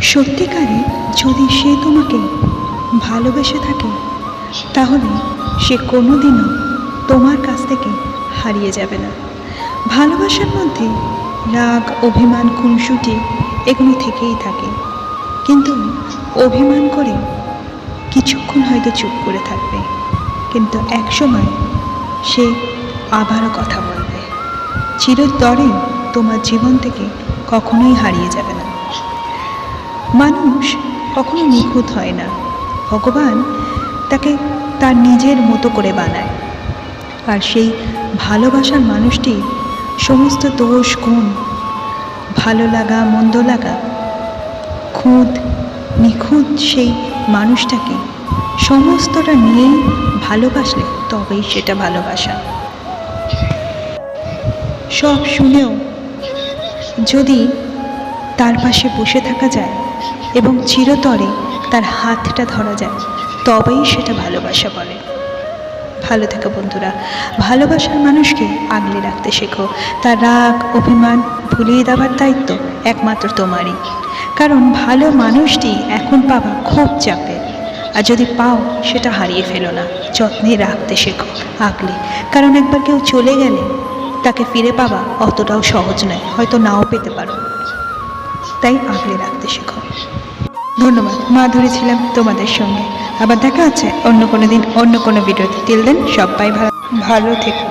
সত্যিকারে যদি সে তোমাকে ভালোবেসে থাকে তাহলে সে কোনোদিনও তোমার কাছ থেকে হারিয়ে যাবে না। ভালোবাসার মধ্যে রাগ, অভিমান, খুনসুটি এগুলো থেকেই থাকে, কিন্তু অভিমান করে কিছুক্ষণ হয়তো চুপ করে থাকবে, কিন্তু একসময় সে আবারও কথা বলবে, চিরতরে তোমার জীবন থেকে কখনোই হারিয়ে যাবে না। মানুষ কখনো নিখুঁত হয় না, ভগবান তাকে তার নিজের মতো করে বানায়। আর সেই ভালোবাসার মানুষটি সমস্ত দোষ গুণ, ভালো লাগা মন্দ লাগা, খুঁত নিখুঁত সেই মানুষটাকে সমস্তটা নিয়েই ভালোবাসলে তবেই সেটা ভালোবাসা। সব শুনেও যদি তার পাশে বসে থাকা যায় এবং চিরতরে তার হাতটা ধরা যায় তবেই সেটা ভালোবাসা বলে। ভালো থেকো বন্ধুরা, ভালোবাসার মানুষকে আগলে রাখতে শেখো। তার রাগ অভিমান ভুলিয়ে দেওয়ার দায়িত্ব একমাত্র তোমারই, কারণ ভালো মানুষটি এখন পাওয়া খুব চাপের। আর যদি পাও সেটা হারিয়ে ফেলো না, যত্নে রাখতে শেখো আগলে, কারণ একবার কেউ চলে গেলে তাকে ফিরে পাওয়া অতটাও সহজ নয়, হয়তো নাও পেতে পারো, তাই আগলে রাখতে শেখো। ধন্যবাদ, মাধুরী ছিলাম তোমাদের সঙ্গে। আবার দেখা হচ্ছে অন্য কোনো দিন অন্য কোনো ভিডিওতে। টিল দেন সবাই ভালো থেকো।